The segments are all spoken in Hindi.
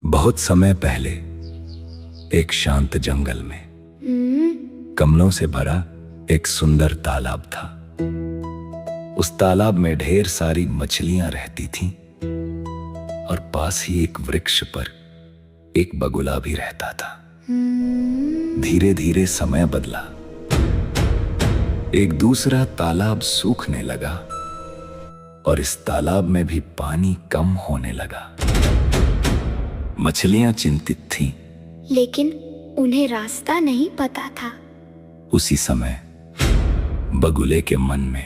बहुत समय पहले एक शांत जंगल में कमलों से भरा एक सुंदर तालाब था। उस तालाब में ढेर सारी मछलियां रहती थीं और पास ही एक वृक्ष पर एक बगुला भी रहता था। धीरे धीरे समय बदला। एक दूसरा तालाब सूखने लगा और इस तालाब में भी पानी कम होने लगा। मछलियां चिंतित थीं, लेकिन उन्हें रास्ता नहीं पता था। उसी समय बगुले के मन में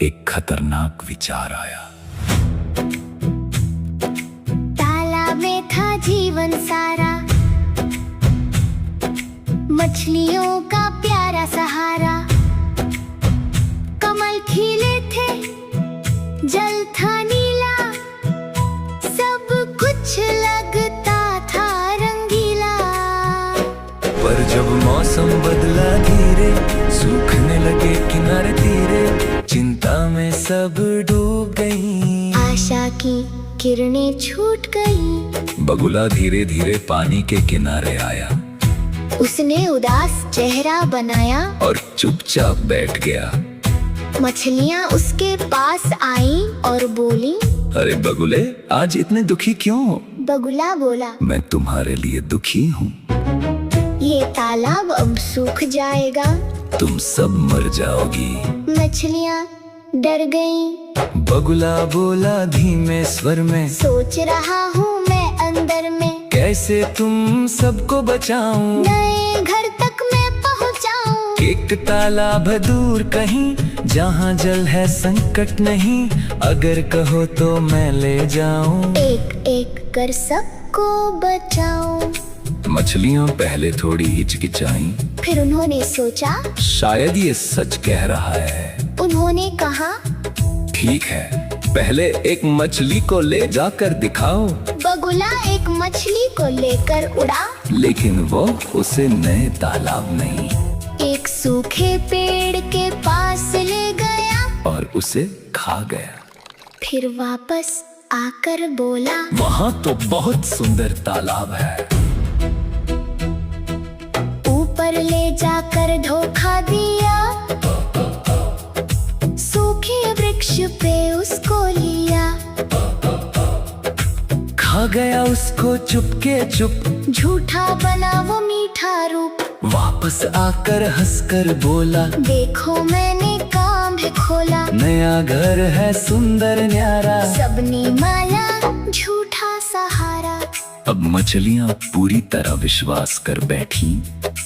एक खतरनाक विचार आया। तालाब में था जीवन सारा, मछलियों का प्यारा सहारा। कमल खिले थे, जल था नीला, सब कुछ लगता था रंगीला। पर जब मौसम बदला धीरे, सूखने लगे किनारे तीरे, चिंता में सब डूब गई। आशा की किरणें छूट गई। बगुला धीरे धीरे पानी के किनारे आया। उसने उदास चेहरा बनाया और चुपचाप बैठ गया। मछलियां उसके पास आईं और बोली, अरे बगुले, आज इतने दुखी क्यों हो? बगुला बोला, मैं तुम्हारे लिए दुखी हूँ। ये तालाब अब सूख जाएगा, तुम सब मर जाओगी। मछलियां डर गईं। बगुला बोला धीमे स्वर में, सोच रहा हूँ मैं अंदर में, कैसे तुम सबको बचाऊं। नए घर तक मैं पहुँचाऊं। एक तालाब दूर कहीं, जहाँ जल है संकट नहीं, अगर कहो तो मैं ले जाऊं। एक एक कर सबको बचाऊं। मछलियां पहले थोड़ी हिचकिचाईं, फिर उन्होंने सोचा, शायद ये सच कह रहा है। उन्होंने कहा, ठीक है, पहले एक मछली को ले जाकर दिखाओ। बगुला एक मछली को लेकर उड़ा, लेकिन वो उसे नए तालाब नहीं, एक सूखे पेड़ के पास ले गया और उसे खा गया। फिर वापस आकर बोला, वहाँ तो बहुत सुंदर तालाब है। ऊपर ले जाकर धोखा दिया, सूखे वृक्ष पे उसको लिया। खा गया उसको चुपके चुप, झूठा बना वो मीठा रूप। वापस आकर हंसकर बोला, देखो मैंने काम भी खोला, नया घर है सुंदर न्यारा। सबने माला झूठा सहारा। अब मछलियां पूरी तरह विश्वास कर बैठी।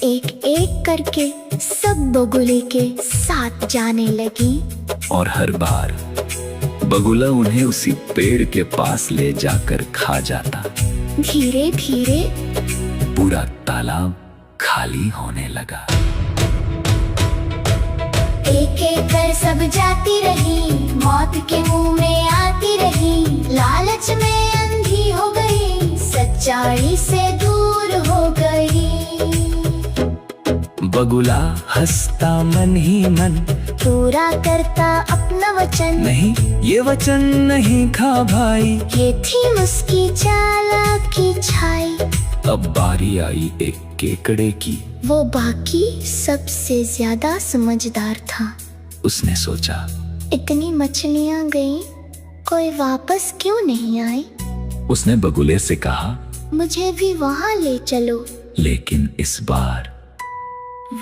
एक एक करके सब बगुले के साथ जाने लगी। और हर बार बगुला उन्हें उसी पेड़ के पास ले जाकर खा जाता। धीरे धीरे पूरा तालाब खाली होने लगा। एक एक कर सब जाती रही, मौत के मुंह में आती रही। लालच में अंधी हो गई, सच्चाई से दूर हो गई। बगुला हंसता मन ही मन, पूरा करता अपना वचन। नहीं, ये वचन नहीं था भाई, ये थी उसकी चालाकी छाई। अब बारी आई एक केकड़े की। वो बाकी सबसे ज्यादा समझदार था। उसने सोचा, इतनी मछलियां गईं, कोई वापस क्यों नहीं आई? उसने बगुले से कहा, मुझे भी वहां ले चलो। लेकिन इस बार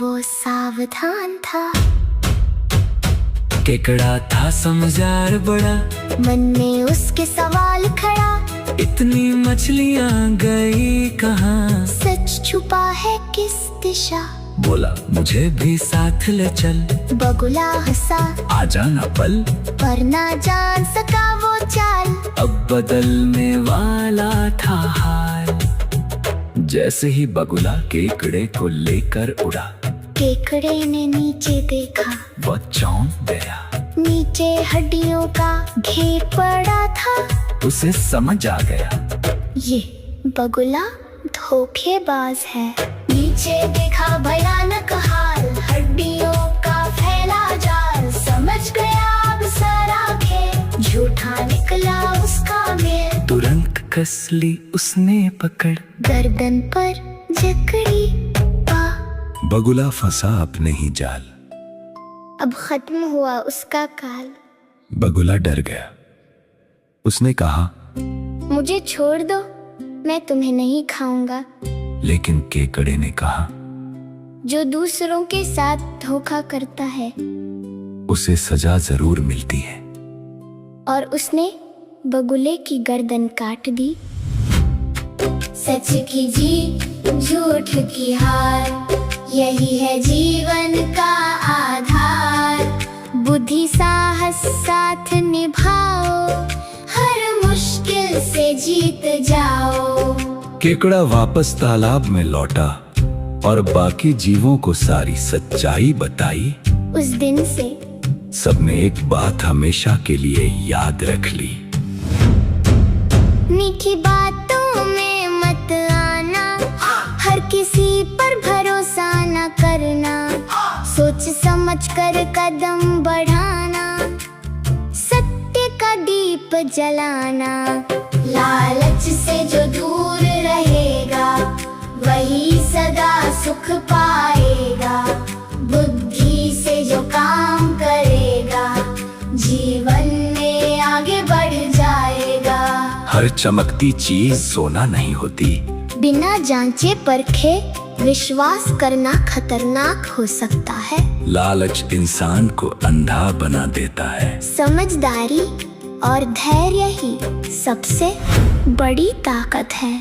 वो सावधान था। केकड़ा था समझदार बड़ा, मन में उसके सवाल खड़ा, इतनी मछलियां गई कहाँ? सच छुपा है किस दिशा? बोला, मुझे भी साथ ले चल। बगुला हंसा, आ जाना पल, पर ना जान सका वो चाल। अब बदलने वाला था हाल। जैसे ही बगुला केकड़े को लेकर उड़ा, केकड़े ने नीचे देखा, वो चौंक गया। नीचे हड्डियों का ढेर पड़ा था। उसे समझ आ गया, ये बगुला धोखेबाज है। नीचे देखा भयानक हाल, हड्डियों का फैला जाल। समझ गया अब सारा खेल, झूठा निकला उसका मेल। तुरंत कस ली उसने पकड़, गर्दन पर जकड़ी पा। बगुला फंसा अपने ही जाल, अब खत्म हुआ उसका काल। बगुला डर गया। उसने कहा, मुझे छोड़ दो, मैं तुम्हें नहीं खाऊंगा। लेकिन केकड़े ने कहा, जो दूसरों के साथ धोखा करता है उसे सजा जरूर मिलती है। और उसने बगुले की गर्दन काट दी। सच की जीत, झूठ की हार, यही है जीवन का आधार। बुद्धि साहस साथ निभाओ, हर मुश्किल से जीत जाओ। केकड़ा वापस तालाब में लौटा और बाकी जीवों को सारी सच्चाई बताई। उस दिन से सबने एक बात हमेशा के लिए याद रख ली, मीठी बातों में मत आना, हर किसी पर भरोसा न करना। सोच समझ कर कदम बढ़ाना, सत्य का दीप जलाना। लालच से जो दूर रहेगा, वही सदा सुख पाएगा। बुद्धि से जो काम करेगा, जीवन में आगे बढ़ जाएगा। हर चमकती चीज सोना नहीं होती। बिना जांचे परखे विश्वास करना खतरनाक हो सकता है। लालच इंसान को अंधा बना देता है। समझदारी और धैर्य ही सबसे बड़ी ताकत है।